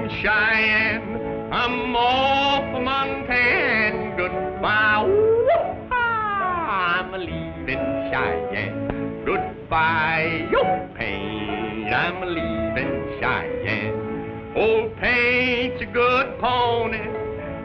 leaving Cheyenne. I'm off for Montana. Goodbye. I'm leaving Cheyenne. Goodbye, yo, Paint. I'm leaving Cheyenne. Old Paint's a good pony.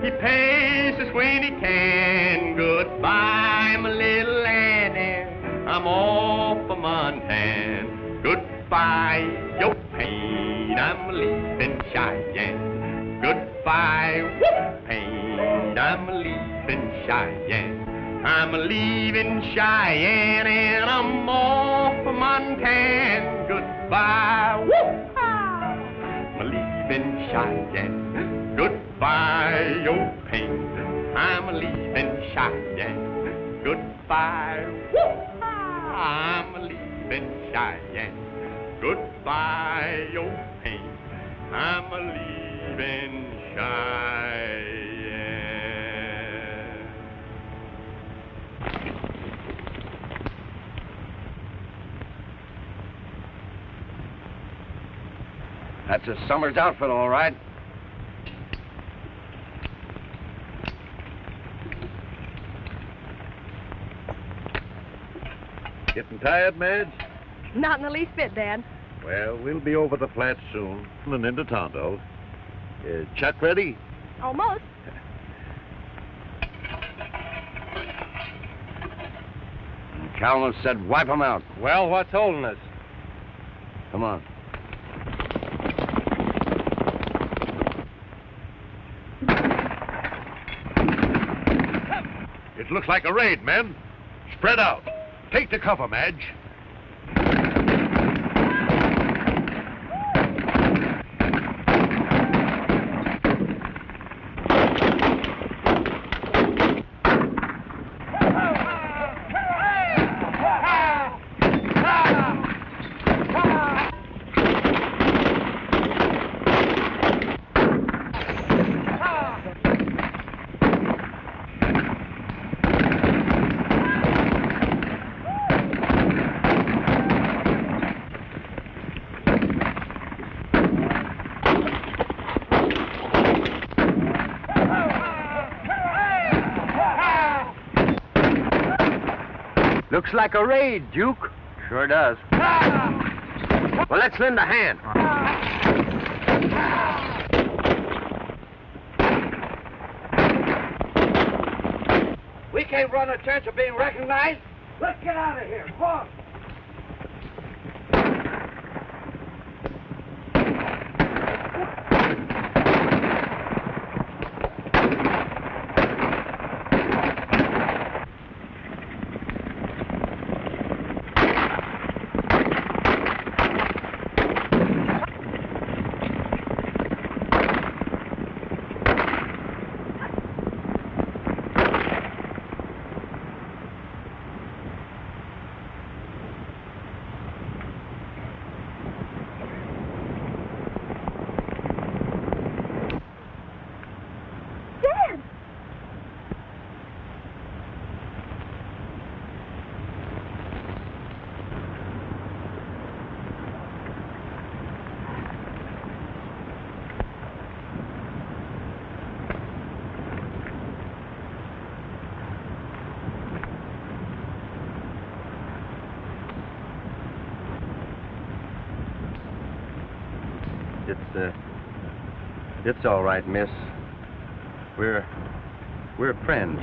He pays us when he can. Goodbye, my little Annie. I'm off for Montana. Goodbye, yo, Paint. I'm leaving Cheyenne. Goodbye, whoop, Paint. I'm leaving Cheyenne. I'm leaving Cheyenne and I'm off for Montana. Goodbye, whoop, I'm leaving Cheyenne. Goodbye, yo, Paint. I'm leaving Cheyenne. Goodbye, whoop, I'm leaving Cheyenne. Goodbye, yo, Paint. I'm leaving Cheyenne. That's a summer's outfit, all right. Getting tired, Madge? Not in the least bit, Dad. Well, we'll be over the flats soon and into Tonto. Chuck ready? Almost. Calvin said wipe them out. Well, what's holding us? Come on. It looks like a raid, men. Spread out. Take the cover, Madge. Looks like a raid, Duke. Sure does. Well, let's lend a hand. We can't run a chance of being recognized. Let's get out of here. Come on. It's all right, miss. We're friends.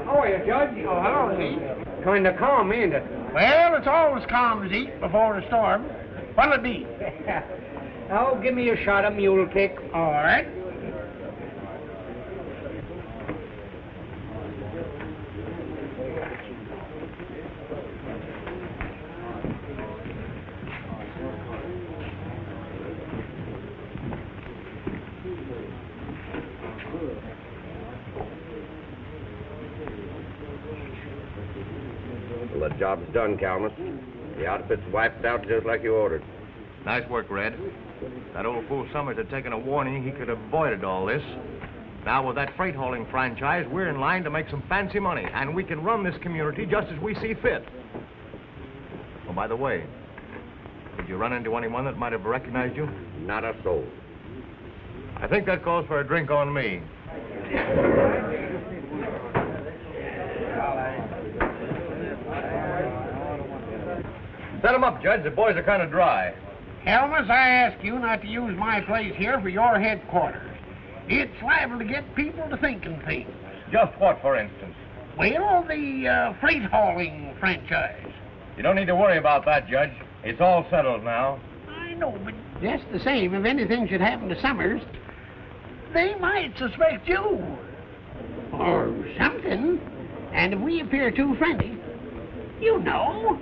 How are you, Judge? Oh, hello, Lee. Kind of calm, ain't it? Well, it's always calm as ink before a storm. What'll it be? Oh, give me a shot of mule kick. All right. Well, the job's done, Calmus. The outfit's wiped out just like you ordered. Nice work, Red. That old fool Summers had taken a warning. He could have avoided all this. Now, with that freight hauling franchise, we're in line to make some fancy money, and we can run this community just as we see fit. Oh, by the way, did you run into anyone that might have recognized you? Not a soul. I think that calls for a drink on me. Set 'em up, Judge. The boys are kind of dry. Helmus, I ask you not to use my place here for your headquarters. It's liable to get people to thinking things. Just what, for instance? Well, the freight hauling franchise. You don't need to worry about that, Judge. It's all settled now. I know, but just the same, if anything should happen to Summers, they might suspect you. Or something. And if we appear too friendly, you know.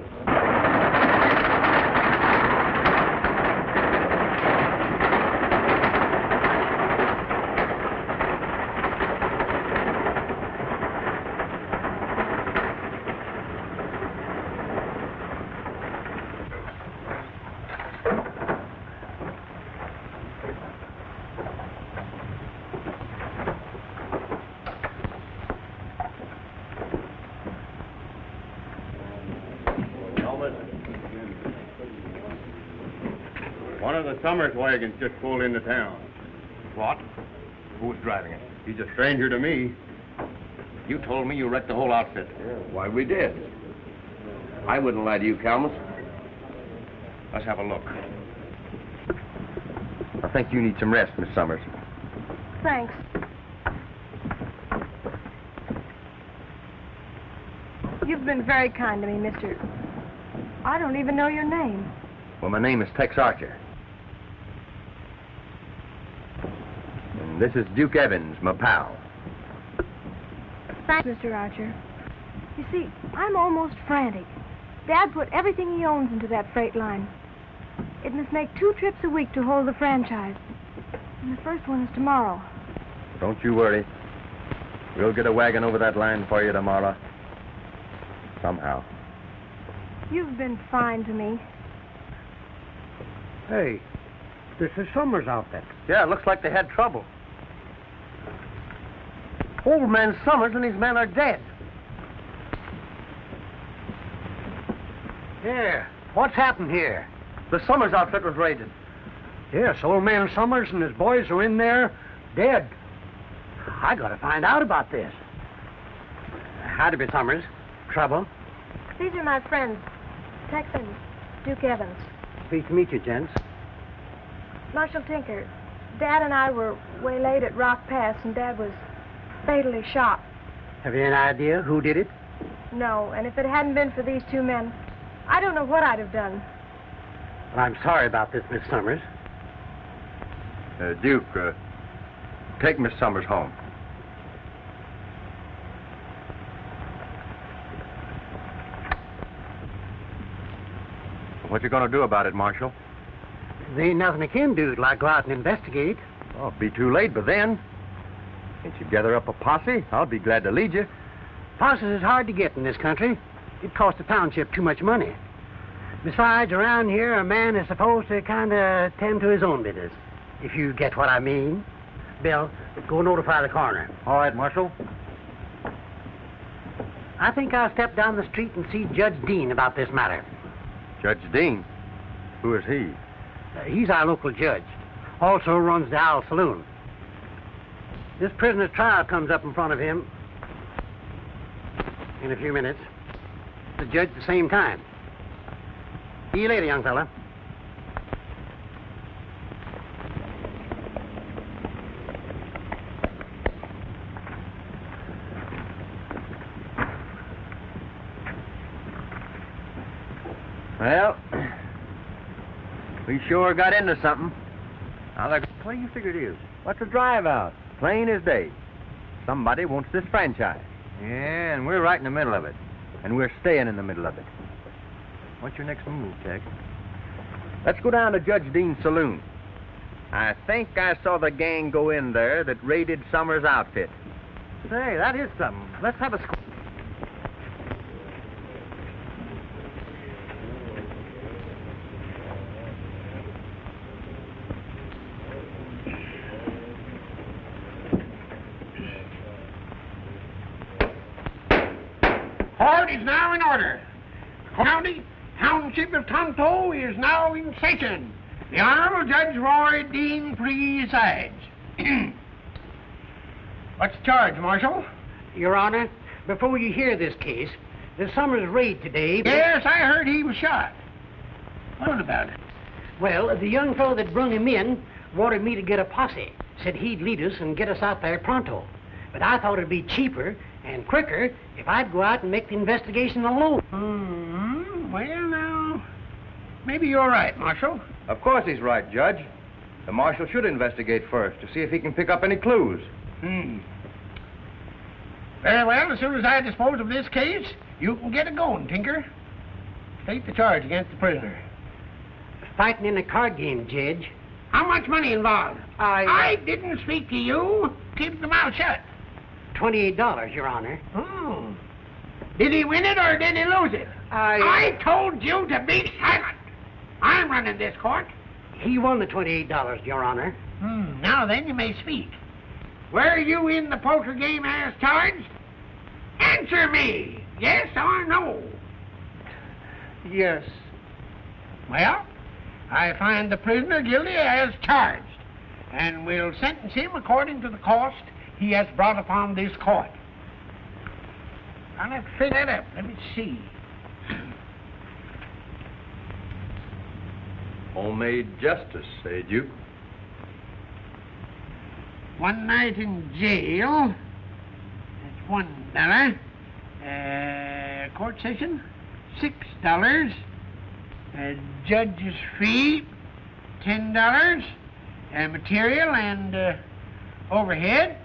One of the Summers wagons just pulled into town. What? Who's driving it? He's a stranger to me. You told me you wrecked the whole outfit. Why, we did. I wouldn't lie to you, Calmus. Let's have a look. I think you need some rest, Miss Summers. Thanks. You've been very kind to me, Mr. I don't even know your name. Well, my name is Tex Archer. And this is Duke Evans, my pal. Thanks, Mr. Archer. You see, I'm almost frantic. Dad put everything he owns into that freight line. It must make 2 trips a week to hold the franchise. And the first one is tomorrow. Don't you worry. We'll get a wagon over that line for you tomorrow. Somehow. You've been fine to me. Hey, this is Summers' outfit. Yeah, it looks like they had trouble. Old man Summers and his men are dead. Yeah, what's happened here? The Summers outfit was raided. Yes, old man Summers and his boys are in there, dead. I gotta find out about this. Howdy, Miss Summers. Trouble? These are my friends, Tex and Duke Evans. Pleased to meet you, gents. Marshal Tinker, Dad and I were waylaid at Rock Pass, and Dad was fatally shot. Have you any idea who did it? No, and if it hadn't been for these 2 men, I don't know what I'd have done. Well, I'm sorry about this, Miss Summers. Duke, take Miss Summers home. What you gonna do about it, Marshal? There ain't nothing I can do like go out and investigate. Oh, it'll be too late by then. Can't you gather up a posse? I'll be glad to lead you. Posses is hard to get in this country. It costs the township too much money. Besides, around here, a man is supposed to kind of tend to his own business, if you get what I mean. Bill, go notify the coroner. All right, Marshal. I think I'll step down the street and see Judge Dean about this matter. Judge Dean? Who is he? He's our local judge. Also runs the Owl Saloon. This prisoner's trial comes up in front of him in a few minutes. The judge at the same time. See you later, young fella. Well, we sure got into something. Now, what do you figure it is? What's a drive out? Plain as day. Somebody wants this franchise. Yeah, and we're right in the middle of it. And we're staying in the middle of it. What's your next move, Tex? Let's go down to Judge Dean's saloon. I think I saw the gang go in there that raided Summers' outfit. Say, that is something. Let's have a squint. Court is now in order. The county township of Tonto is now in session. The Honorable Judge Roy Dean presides. What's the charge, Marshal? Your Honor, before you hear this case, the Summers raid today... Yes, I heard he was shot. What about it? Well, the young fellow that brung him in wanted me to get a posse. Said he'd lead us and get us out there pronto. But I thought it'd be cheaper and quicker if I'd go out and make the investigation alone. Well, now, maybe you're right, Marshal. Of course he's right, Judge. The marshal should investigate first to see if he can pick up any clues. Very well, as soon as I dispose of this case, you can get it going, Tinker. State the charge against the prisoner. Fighting in a card game, Judge. How much money involved? I didn't speak to you. Keep the mouth shut. $28, Your Honor. Oh. Did he win it or did he lose it? I told you to be silent. I'm running this court. He won the $28, Your Honor. Now then, you may speak. Were you in the poker game as charged? Answer me, yes or no? Yes. Well, I find the prisoner guilty as charged, and will sentence him according to the cost he has brought upon this court. I'll have to figure that up. Let me see. Homemade justice, eh, Duke? 1 night in jail. That's $1. Court session, $6. Judge's fee, $10. Material and overhead,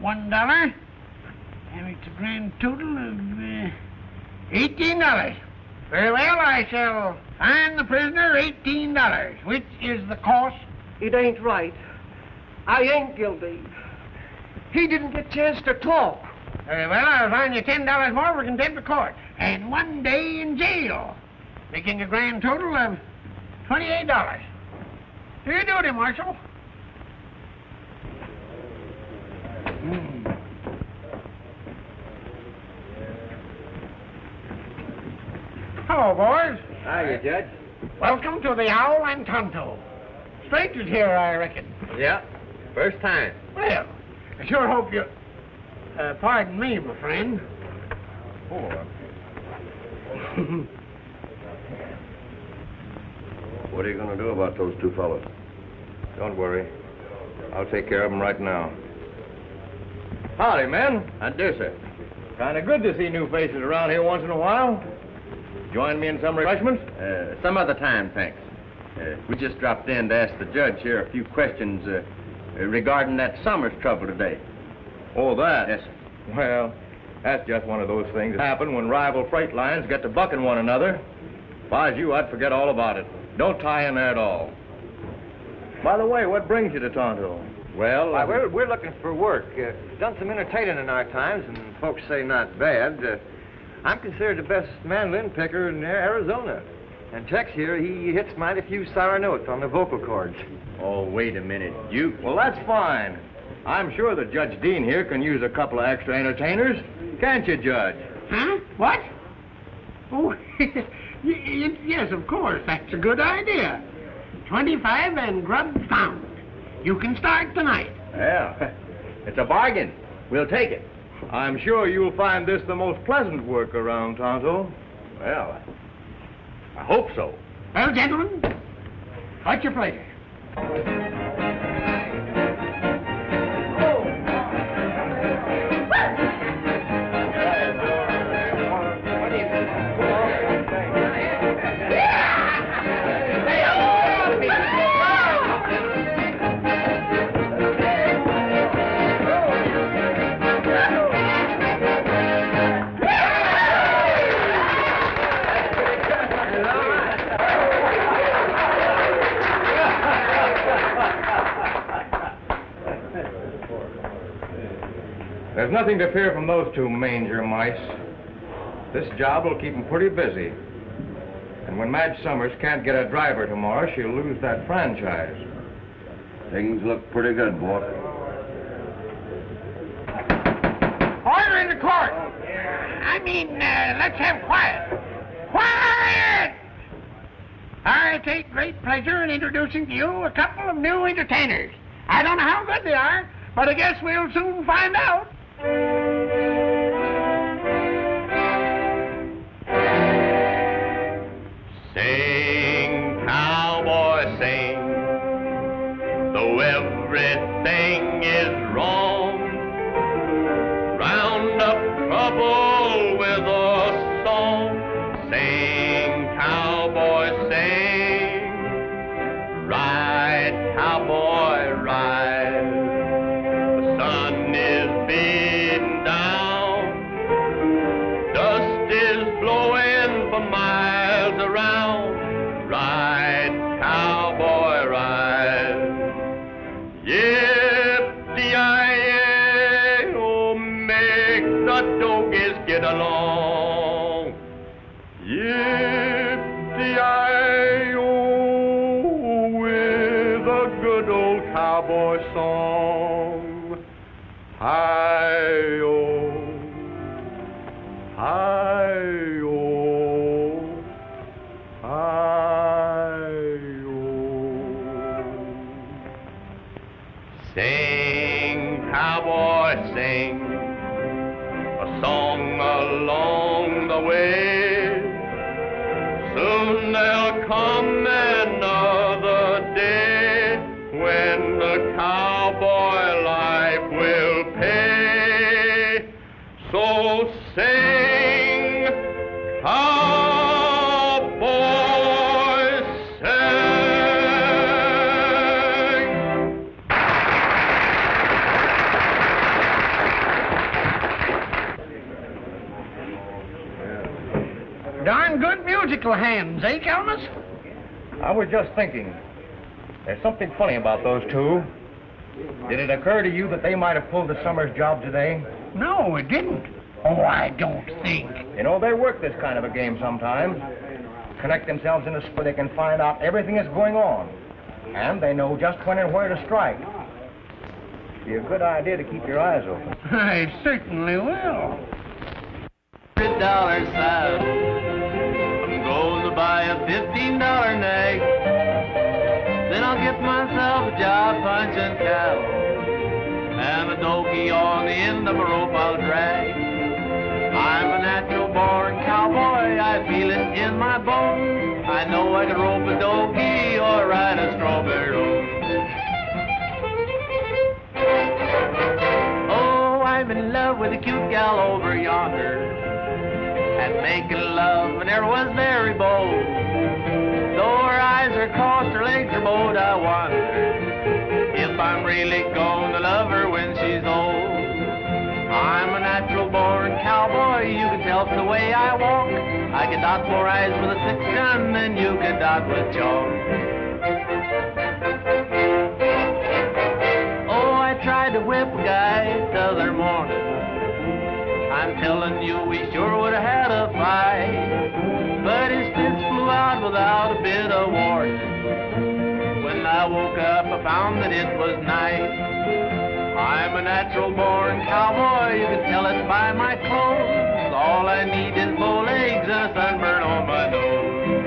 $1. And it's a grand total of $18. Very well, I shall fine the prisoner $18, which is the cost. It ain't right. I ain't guilty. He didn't get a chance to talk. Very well, I'll fine you $10 more for contempt of court and 1 day in jail, making a grand total of $28. Do your duty, Marshal. Hello, boys. Hiya, Judge. Welcome to the Owl and Tonto. Strangers here, I reckon. Yeah, first time. Well, I sure hope you... pardon me, my friend. What are you going to do about those two fellows? Don't worry. I'll take care of them right now. Howdy, men. I do, sir. Kind of good to see new faces around here once in a while. Join me in some refreshments? Some other time, thanks. We just dropped in to ask the judge here a few questions regarding that Summers trouble today. Oh, that? Yes, sir. Well, that's just one of those things that happen when rival freight lines get to bucking one another. If I was you, I'd forget all about it. Don't tie in there at all. By the way, what brings you to Tonto? Well, we're looking for work. Done some entertaining in our times, and folks say not bad. I'm considered the best mandolin picker in Arizona. And Tex here, he hits mighty few sour notes on the vocal cords. Oh, wait a minute, Duke. Well, that's fine. I'm sure that Judge Dean here can use a couple of extra entertainers. Can't you, Judge? Huh? What? Oh, yes, of course. That's a good idea. 25 and grub found. You can start tonight. Yeah, it's a bargain. We'll take it. I'm sure you'll find this the most pleasant work around Tonto. Well, I hope so. Well, gentlemen, what's your pleasure? Yeah! There's nothing to fear from those two manger mice. This job will keep them pretty busy. And when Madge Summers can't get a driver tomorrow, she'll lose that franchise. Things look pretty good, boy. Order in the court. Let's have quiet. Quiet! I take great pleasure in introducing to you a couple of new entertainers. I don't know how good they are, but I guess we'll soon find out. Sing, cowboy, sing, though everything is wrong. Round up trouble with a song. Sing, cowboy, sing, ride, cowboy, ride. The sun is beating down, dust is blowing for miles around. Ride, cowboy, ride. Yippee-yi-yi, oh, make the dogies get along. Yippee-yi-yi-oh, with a good old cowboy song. Hi-yo, hi-yo, hi-yo. Sing, cowboy, sing a song along the way. Soon there'll come another day when the cowboy life will pay. So sing, cowboy, sing. Darn good musical hands, eh, Chalmers? I was just thinking, there's something funny about those two. Did it occur to you that they might have pulled the Summers job today? No, it didn't. Oh, I don't think. You know, they work this kind of a game sometimes. Connect themselves in a split, they can find out everything that's going on. And they know just when and where to strike. Be a good idea to keep your eyes open. I certainly will. $100 saddle. I'm going to buy a $15 nag. Then I'll get myself a job punching cattle. And a donkey on the end of a rope I'll drag. I'm a natural born cowboy, I feel it in my bones. I know I can rope a donkey or ride a strawberry road. Oh, I'm in love with a cute gal over yonder. And making love, and there was very bold. Though her eyes are crossed, her legs are bowed, I wonder if I'm really going to love her when she's old. I'm a natural-born cowboy, you can tell from the way I walk. I can dot 4 eyes with a 6-gun, and you can dot with chalk. Oh, I tried to whip a guy the other morning. I'm telling you, we sure would have had a fight. But his fist flew out without a bit of warning. When I woke up, I found that it was night. I'm a natural-born cowboy, you can tell it by my clothes. All I need is bow legs and a sunburn on my nose.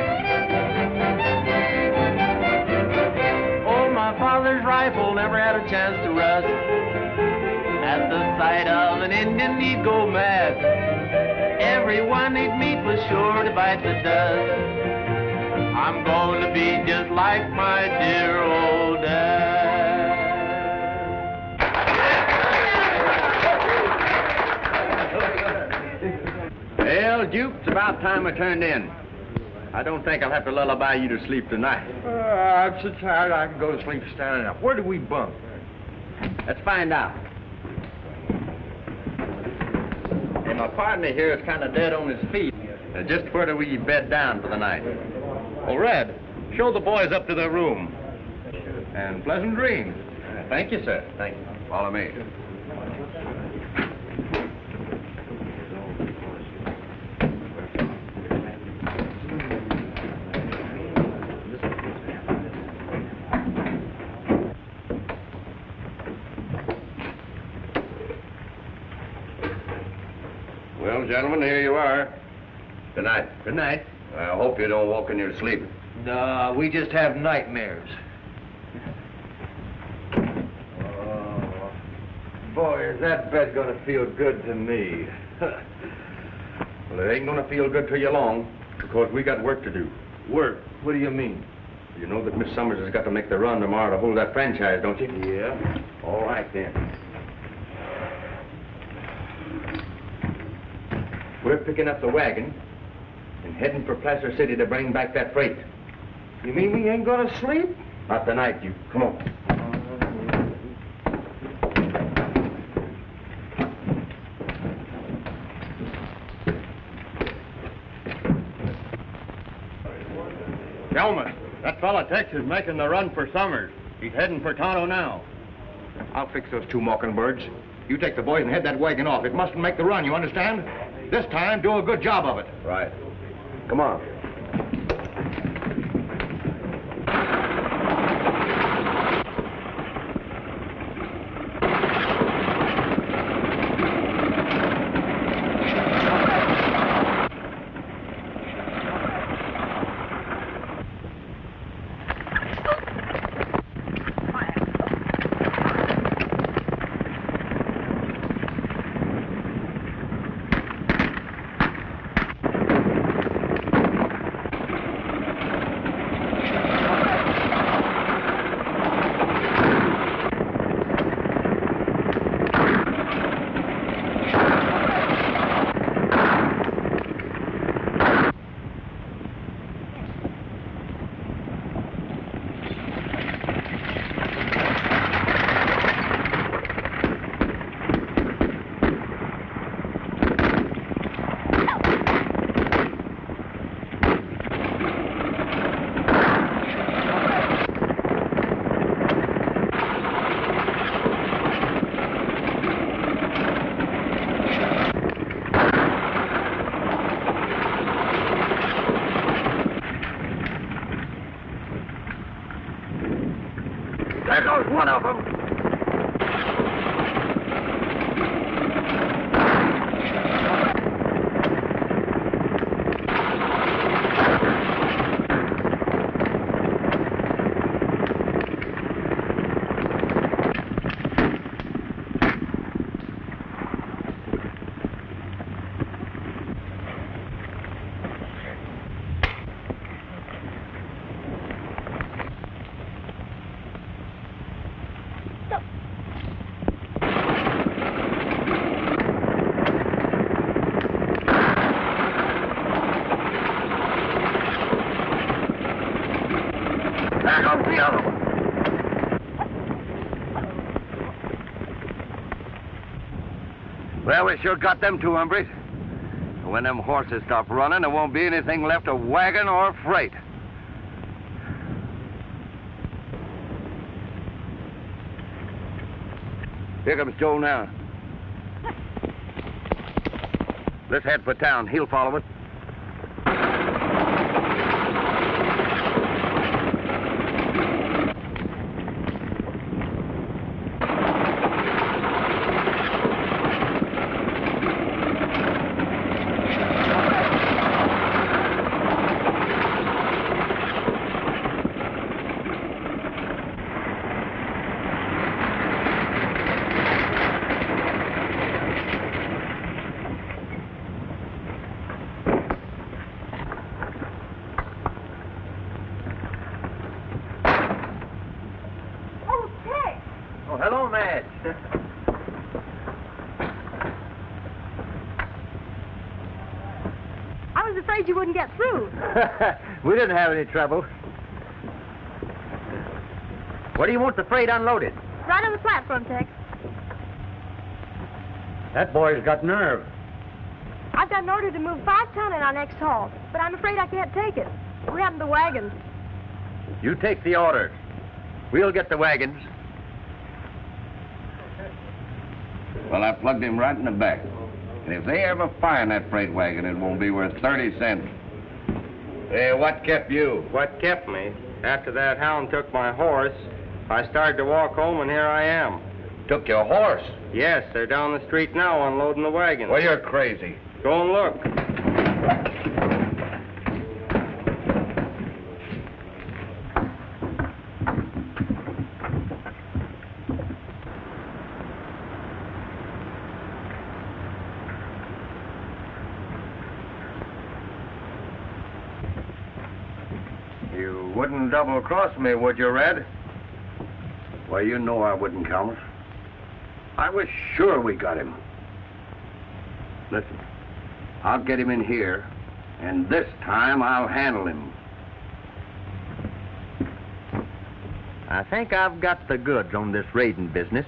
Oh, my father's rifle never had a chance to rust. At the sight of an Indian, he'd go mad. Everyone he'd meet was sure to bite the dust. I'm going to be just like my dear old dad. Well, Jupe, it's about time I turned in. I don't think I'll have to lullaby you to sleep tonight. I'm so tired I can go to sleep standing up. Where do we bunk? Let's find out. Hey, my partner here is kind of dead on his feet. Just where do we bed down for the night? Well, Red, show the boys up to their room. And pleasant dreams. Thank you, sir. Thank you. Follow me. Well, gentlemen, here you are. Good night. Good night. I hope you don't walk in your sleep. No, we just have nightmares. Oh, boy, is that bed gonna feel good to me. Well, it ain't gonna feel good to you long, because we got work to do. Work? What do you mean? You know that Miss Summers has got to make the run tomorrow to hold that franchise, don't you? Yeah. All right, then. We're picking up the wagon and heading for Placer City to bring back that freight. You mean we ain't gonna sleep? Not tonight, you. Come on. Gentlemen, that fella Tex is making the run for Summers. He's heading for Tonto now. I'll fix those two mockingbirds. You take the boys and head that wagon off. It mustn't make the run, you understand? This time, do a good job of it. Right. Come on. There goes one of them. There goes the other one. Well, we sure got them two hombres. When them horses stop running, there won't be anything left of wagon or freight. Here comes Joe now. Let's head for town. He'll follow it. Hello, Madge. I was afraid you wouldn't get through. We didn't have any trouble. Where do you want the freight unloaded? Right on the platform, Tex. That boy's got nerve. I've got an order to move 5 ton in our next haul, but I'm afraid I can't take it. What happened to the wagons? You take the order. We'll get the wagons. Well, I plugged him right in the back. And if they ever find that freight wagon, it won't be worth 30 cents. Hey, what kept you? What kept me? After that hound took my horse, I started to walk home, and here I am. Took your horse. Yes, they're down the street now unloading the wagon. Well, you're crazy. Go and look. You wouldn't double-cross me, would you, Red? Well, you know I wouldn't, Count. I was sure we got him. Listen, I'll get him in here, and this time I'll handle him. I think I've got the goods on this raiding business.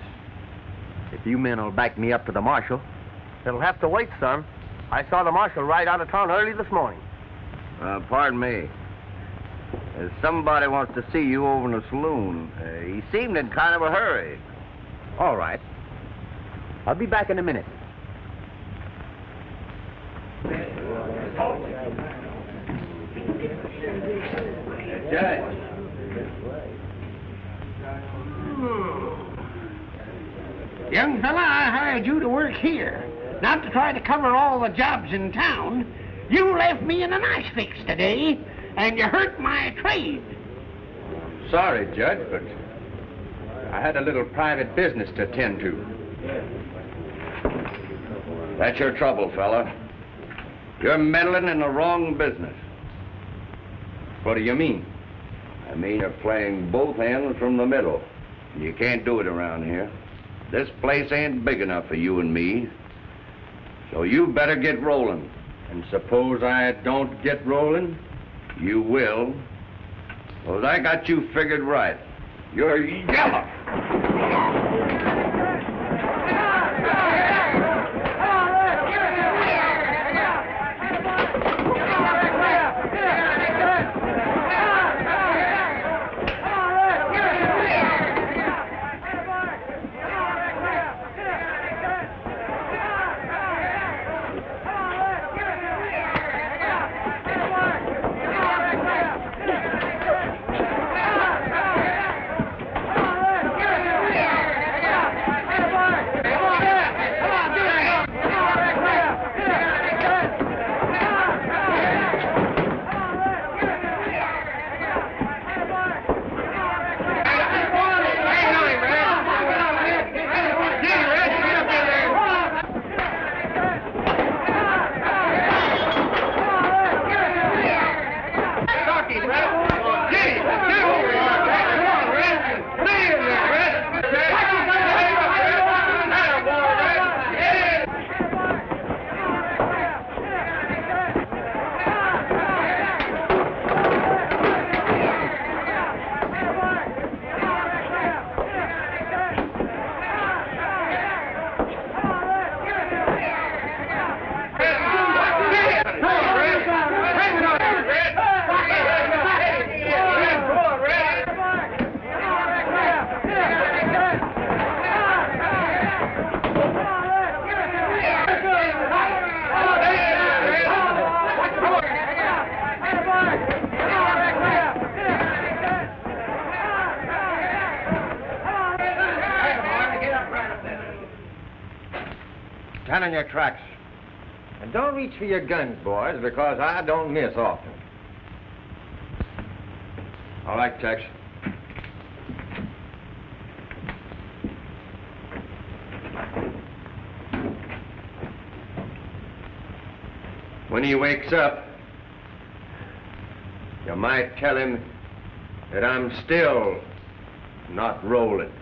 If you men will back me up to the marshal. It'll have to wait, son. I saw the marshal ride out of town early this morning. Pardon me. Somebody wants to see you over in the saloon. He seemed in kind of a hurry. All right. I'll be back in a minute. Judge. Young fella, I hired you to work here, not to try to cover all the jobs in town. You left me in a nice fix today, and you hurt my trade. Sorry, Judge, but I had a little private business to attend to. That's your trouble, fella. You're meddling in the wrong business. What do you mean? I mean you're playing both ends from the middle. You can't do it around here. This place ain't big enough for you and me. So you better get rolling. And suppose I don't get rolling? You will. Because I got you figured right. You're yellow. Stand on your tracks. And don't reach for your guns, boys, because I don't miss often. All right, Tex. When he wakes up, you might tell him that I'm still not rolling.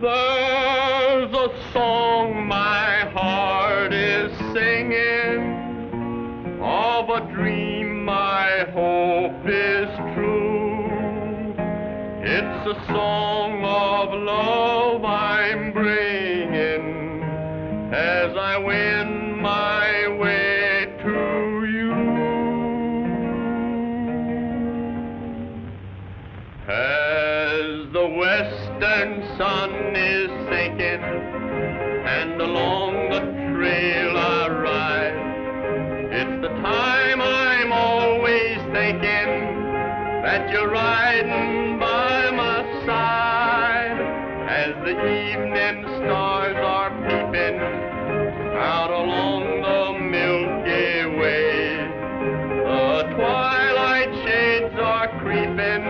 There's a song my heart is singing, of a dream my hope is true. It's a song of love I'm bringing as I win my way to you. As the west western sun is sinking, and along the trail I ride. It's the time I'm always thinking that you're riding by my side, as the evening stars are peeping out along the Milky Way. The twilight shades are creeping,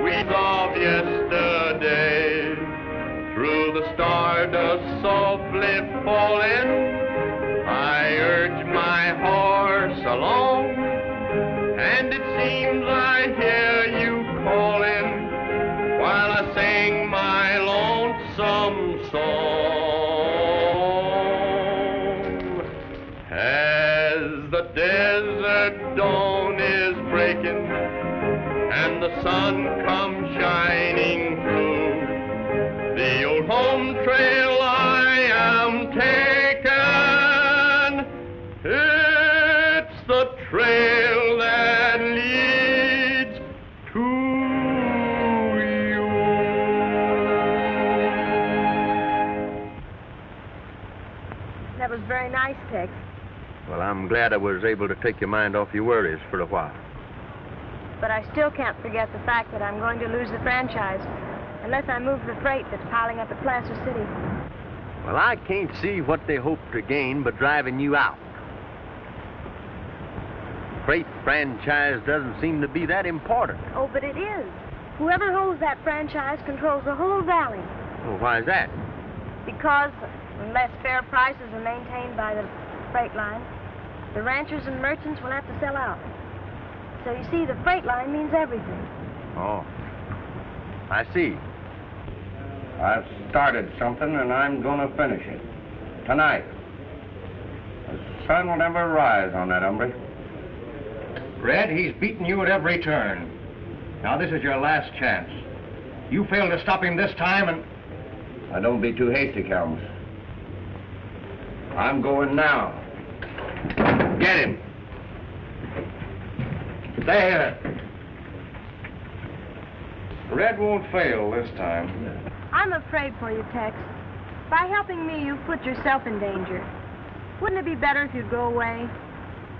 weeds of yesterday. Through the stardust softly falling, I urge my horse along, and it seems I hear you calling while I sing my lonesome song. As the desert dawn is breaking and the sun comes shining through, the old home trail I am taking, it's the trail that leads to you. That was very nice, Tex. Well, I'm glad I was able to take your mind off your worries for a while. But I still can't forget the fact that I'm going to lose the franchise unless I move the freight that's piling up at Placer City. Well, I can't see what they hope to gain but driving you out. Freight franchise doesn't seem to be that important. Oh, but it is. Whoever holds that franchise controls the whole valley. Well, why is that? Because unless fair prices are maintained by the freight line, the ranchers and merchants will have to sell out. So you see, the freight line means everything. Oh, I see. I've started something, and I'm going to finish it. Tonight. The sun will never rise on that hombre. Red, he's beaten you at every turn. Now, this is your last chance. You fail to stop him this time, and... Now, don't be too hasty, Calmus. I'm going now. Get him. There. Red won't fail this time. I'm afraid for you, Tex. By helping me, you've put yourself in danger. Wouldn't it be better if you'd go away?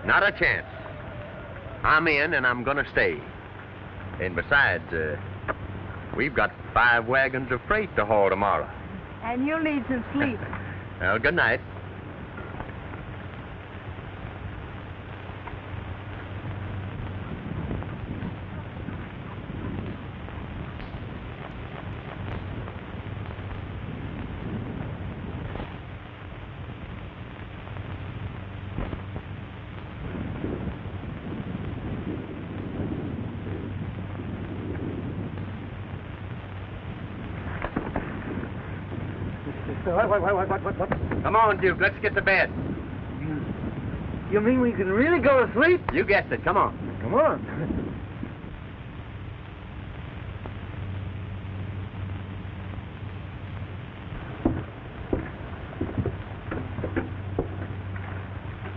Not a chance. I'm in, and I'm gonna stay. And besides, we've got 5 wagons of freight to haul tomorrow. And you'll need some sleep. Well, good night. What? Come on, Duke. Let's get to bed. You mean we can really go to sleep? You guessed it. Come on. Come on.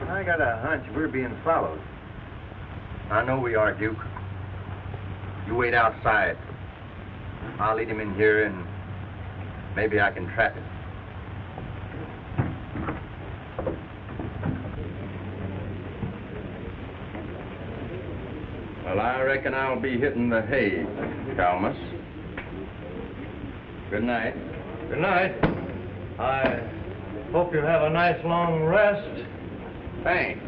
I got a hunch we're being followed. I know we are, Duke. You wait outside. I'll lead him in here, and maybe I can trap him. Well, I reckon I'll be hitting the hay, Calmus. Good night. Good night. I hope you have a nice long rest. Thanks.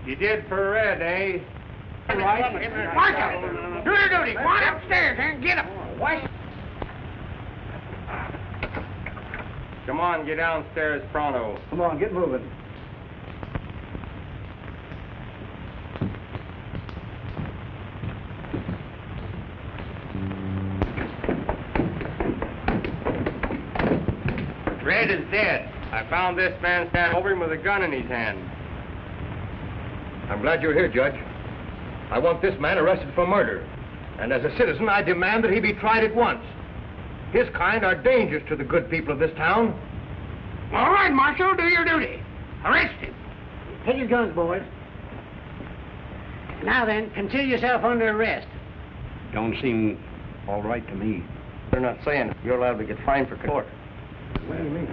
You did for Red, eh? Marshal, do your duty. Go on upstairs and get him. Come on, get downstairs pronto. Come on, get moving. Red is dead. I found this man standing over him with a gun in his hand. I'm glad you're here, Judge. I want this man arrested for murder. And as a citizen, I demand that he be tried at once. His kind are dangerous to the good people of this town. All right, Marshal, do your duty. Arrest him. Take your guns, boys. Now then, consider yourself under arrest. Don't seem all right to me. They're not saying you're allowed to get fined for court. What do you mean?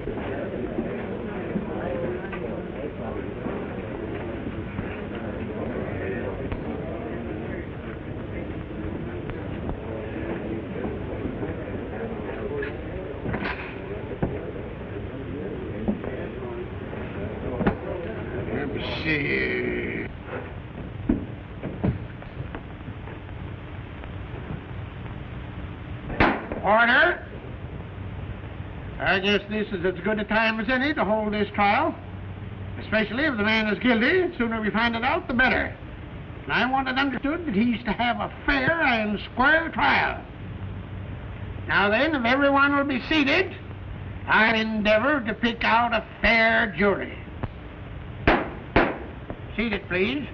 Order. I guess this is as good a time as any to hold this trial. Especially if the man is guilty. The sooner we find it out, the better. And I want it understood that he's to have a fair and square trial. Now then, if everyone will be seated, I'll endeavor to pick out a fair jury. Seated, please.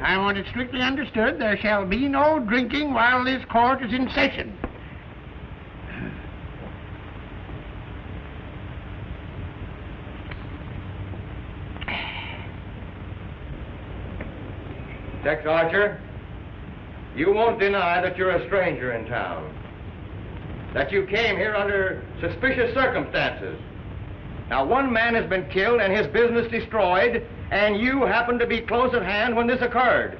I want it strictly understood there shall be no drinking while this court is in session. Tex Archer, you won't deny that you're a stranger in town. That you came here under suspicious circumstances. Now, one man has been killed and his business destroyed, and you happened to be close at hand when this occurred.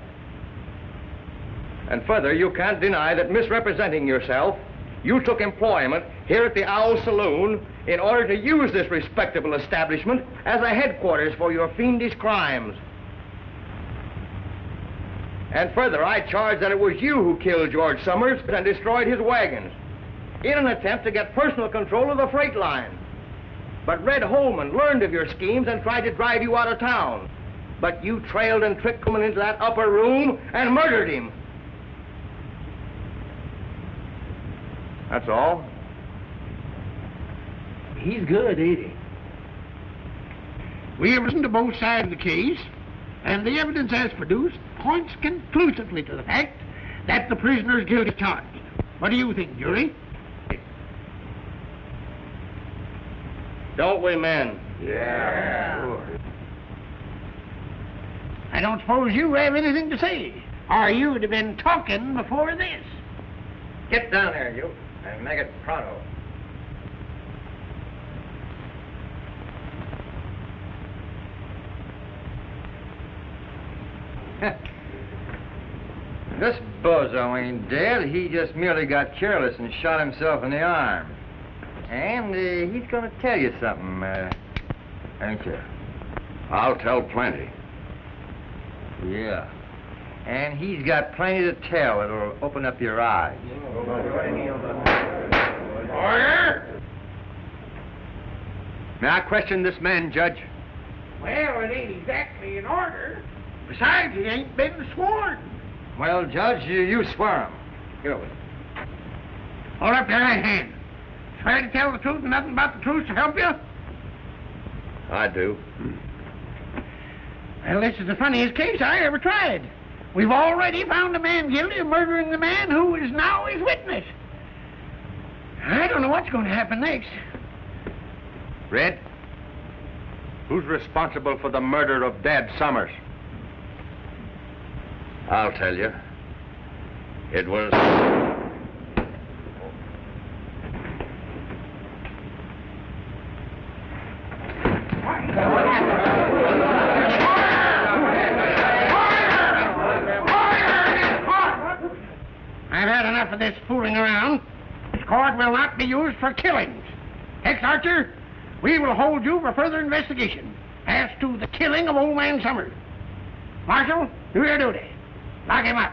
And further, you can't deny that misrepresenting yourself, you took employment here at the Owl Saloon in order to use this respectable establishment as a headquarters for your fiendish crimes. And further, I charge that it was you who killed George Summers and destroyed his wagons in an attempt to get personal control of the freight line. But Red Holman learned of your schemes and tried to drive you out of town. But you trailed and tricked him into that upper room and murdered him. That's all. He's good, ain't he? We have listened to both sides of the case, and the evidence as produced points conclusively to the fact that the prisoner is guilty charged. What do you think, jury? Don't we, men? Yeah. Sure. I don't suppose you have anything to say, or you'd have been talking before this. Get down there, you, and make it pronto. This bozo ain't dead. He just merely got careless and shot himself in the arm. And he's going to tell you something, ain't you? I'll tell plenty. Yeah. And he's got plenty to tell. It'll open up your eyes. Order! May I question this man, Judge? Well, it ain't exactly in order. Besides, he ain't been sworn. Well, Judge, you swear him. Here we go. Hold up your right hand. Swear to tell the truth and nothing but the truth to help you? I do. Well, this is the funniest case I ever tried. We've already found a man guilty of murdering the man who is now his witness. I don't know what's going to happen next. Red, who's responsible for the murder of Dad Summers? I'll tell you. It was... I've had enough of this fooling around. This court will not be used for killings. Tex Archer, we will hold you for further investigation as to the killing of old man Summers. Marshal, do your duty. Lock him up.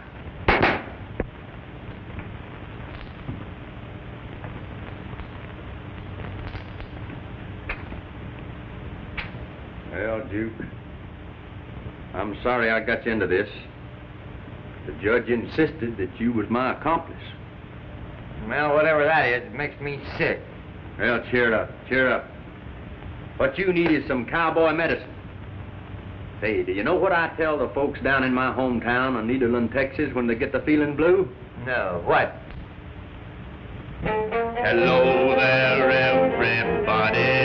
Well, Duke, I'm sorry I got you into this. The judge insisted that you was my accomplice. Well, whatever that is, it makes me sick. Well, cheer up, cheer up. What you need is some cowboy medicine. Say, do you know what I tell the folks down in my hometown of Nederland, Texas, when they get the feeling blue? No, what? Hello there, everybody.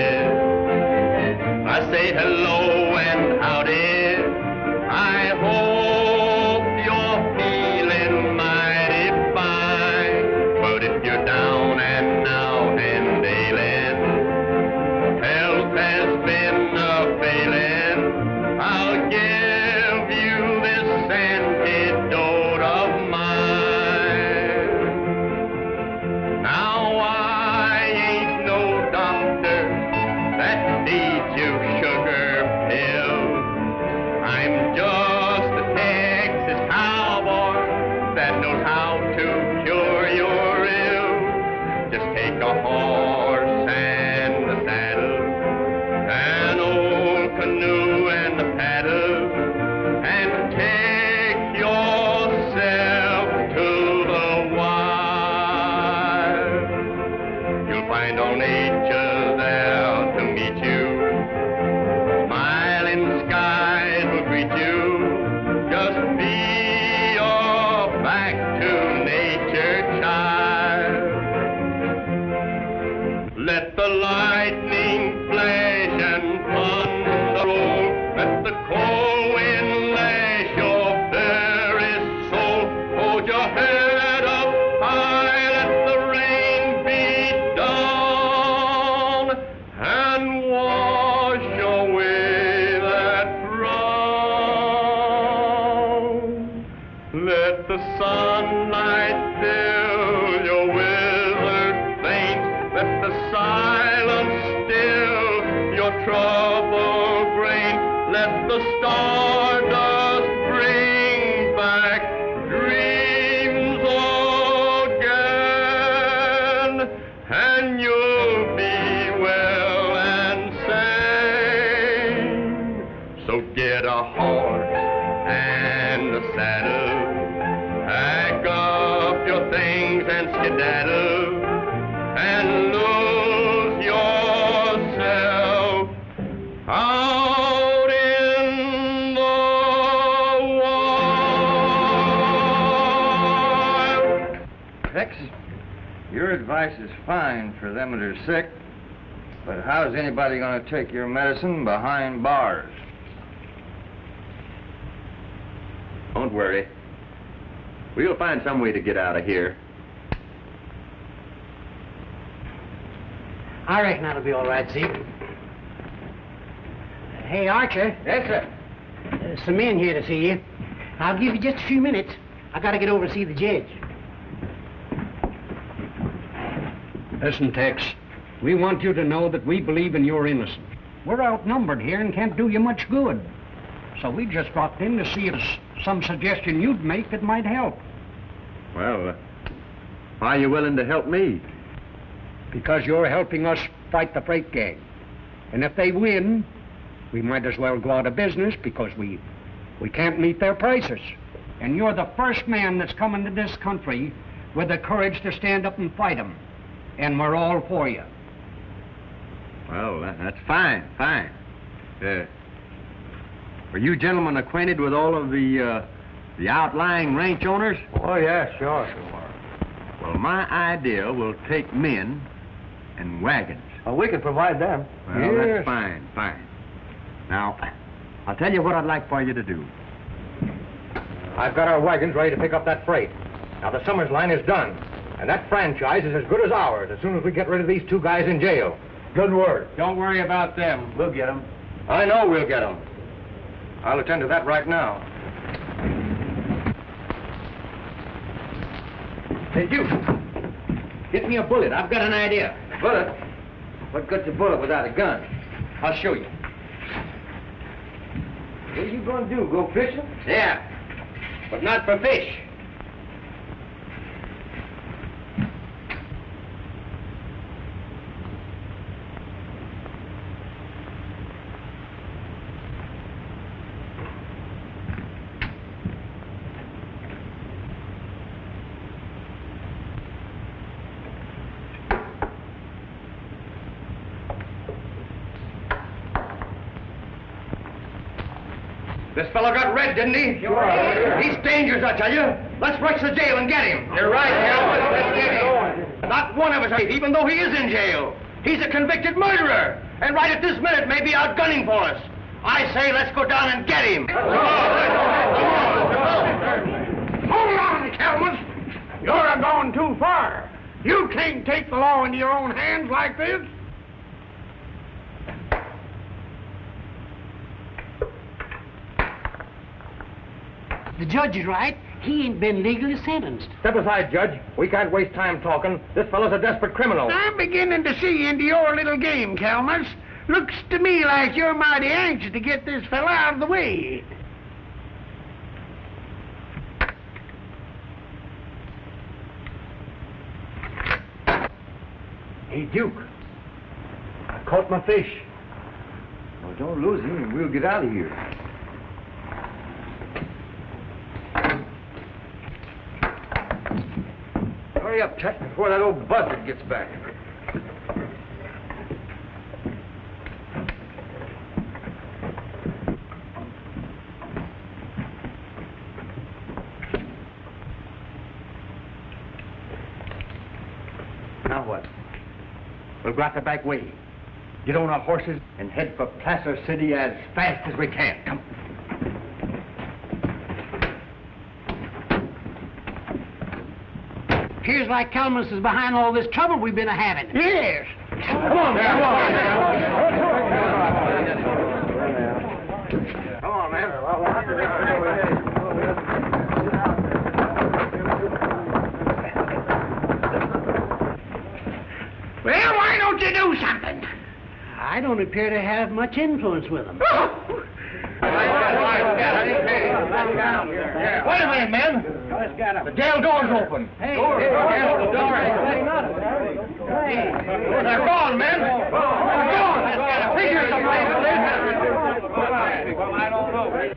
I say hello and howdy. I hope you're feeling mighty fine. But if you're down and out and ailing, health has been a failing, I'll give you this antidote of mine. Now I ain't no doctor that needs you sugar pill. I'm just a Texas cowboy that knows how to cure your ill. Just take a horse and a saddle, an old canoe and a paddle, and take yourself to the wild. You'll find all nature there to meet you. Smiling skies will greet you. Just be your back to nature, child. Let the lightning flash and thunder roll. Let the cold wind lash your very soul. Hold your head up high, let the rain beat down and wash away that frown. Let the sunlight fill your withered veins. Let the silence still your troubled brain. Let the stardust bring back dreams again, and you'll be well and sane. So get a horse and a saddle, pack up your things and skedaddle, and lose yourself out in the wild. Tex, your advice is fine for them that are sick, but how's anybody going to take your medicine behind bars? Don't worry. We'll find some way to get out of here. I reckon that'll be all right, Zeke. Hey, Archer. Yes, sir. Some men here to see you. I'll give you just a few minutes. I gotta get over to see the judge. Listen, Tex, we want you to know that we believe in your innocence. We're outnumbered here and can't do you much good. So we just dropped in to see you some suggestion you'd make that might help. Well, why are you willing to help me? Because you're helping us fight the freight gang. And if they win, we might as well go out of business because we can't meet their prices. And you're the first man that's come into this country with the courage to stand up and fight them. And we're all for you. Well, that's fine. Were you gentlemen acquainted with all of the outlying ranch owners? Oh, yeah, sure. Well, my idea will take men and wagons. Well, we can provide them. Well, that's fine. Now, I'll tell you what I'd like for you to do. I've got our wagons ready to pick up that freight. Now, the Summers line is done, and that franchise is as good as ours as soon as we get rid of these 2 guys in jail. Good word. Don't worry about them. We'll get them. I know we'll get them. I'll attend to that right now. Hey, Duke, get me a bullet. I've got an idea. Bullet? What good's a bullet without a gun? I'll show you. What are you going to do, go fishing? Yeah, but not for fish. This fellow got red, didn't he? Sure. He's dangerous, I tell you. Let's rush the jail and get him. You're right, Cowboy. Let's get him. Not one of us, even though he is in jail. He's a convicted murderer. And right at this minute may be out gunning for us. I say let's go down and get him. Hold on, Calmus. You're a-going too far. You can't take the law into your own hands like this. The judge is right. He ain't been legally sentenced. Step aside, Judge. We can't waste time talking. This fellow's a desperate criminal. I'm beginning to see into your little game, Calmus. Looks to me like you're mighty anxious to get this fella out of the way. Hey, Duke. I caught my fish. Well, don't lose him and we'll get out of here. Hurry up, Chet, before that old buzzard gets back. Now what? We'll go out the back way. Get on our horses and head for Placer City as fast as we can. Come. Appears like Calmus is behind all this trouble we've been having. Yes. Come on, man. Come on, man. Well, why don't you do something? I don't appear to have much influence with him. Wait a minute, men. The jail door's open. Hey, the door. They're gone, men. They're gone. Figure someplace. I don't know.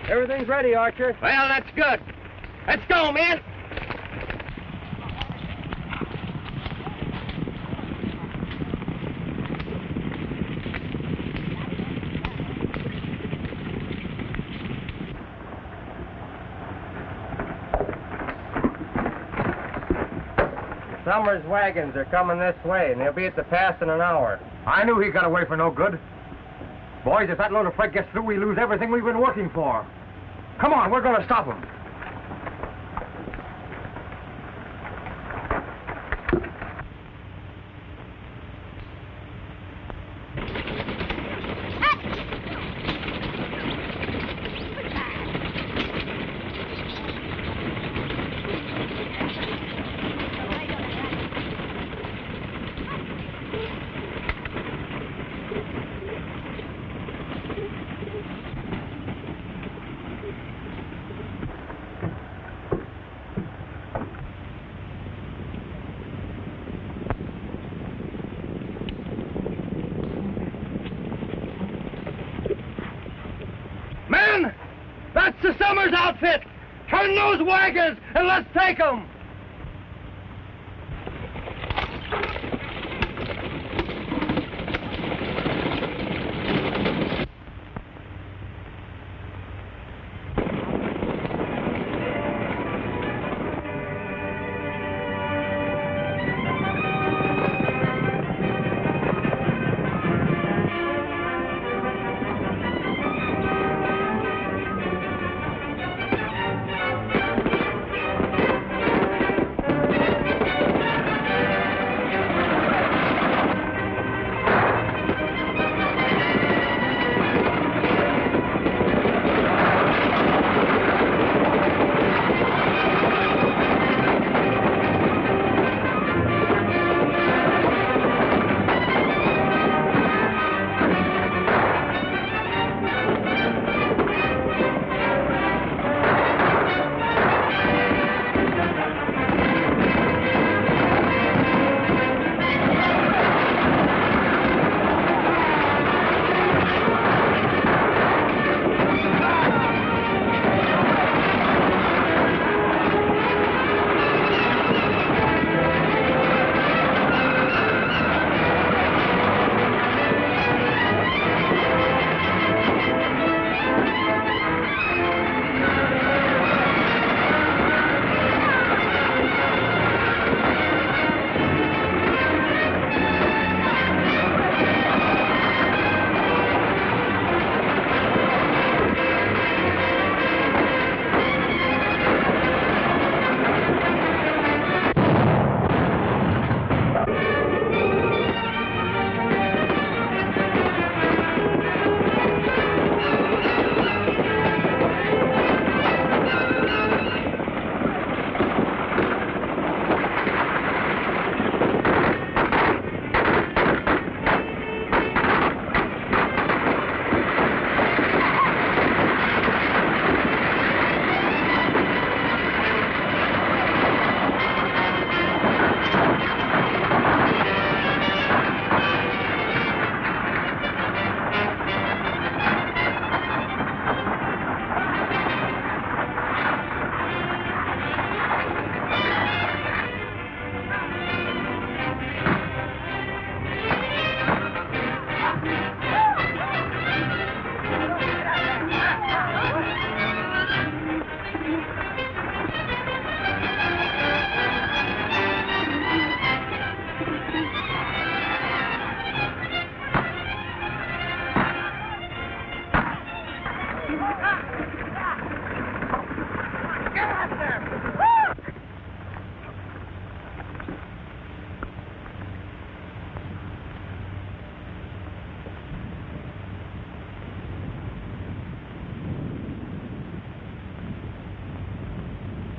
Everything's ready, Archer. Well, that's good. Let's go, man. Summers' wagons are coming this way, and they'll be at the pass in an hour. I knew he got away for no good. Boys, if that load of freight gets through, we lose everything we've been working for. Come on, we're going to stop him. Elmer's outfit! Turn those wagons and let's take them!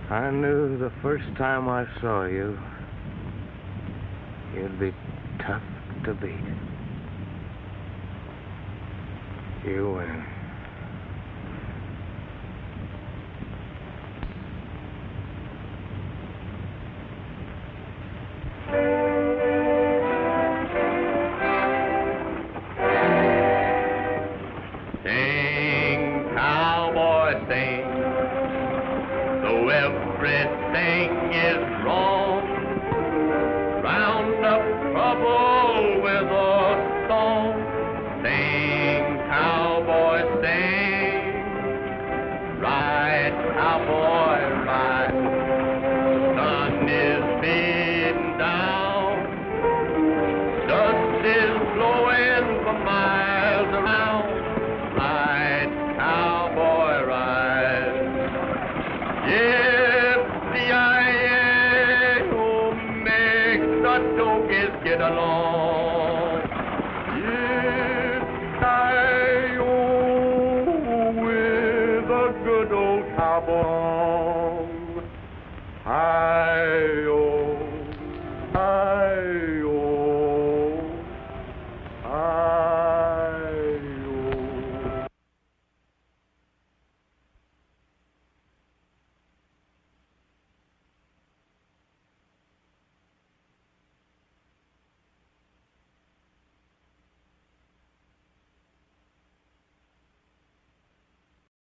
I knew the first time I saw you, you'd be tough to beat. You win. Sing, cowboy, sing, though everything is wrong. Round up trouble with a song. Sing, cowboy, sing, ride, cowboy, ride. The sun is beating down, dust is blowing for miles around. Ride, cowboy, ride. Yippee-yi-yi, oh, make the donkeys get along. Yippee-yi-yi, with a good old cowboy. Hi,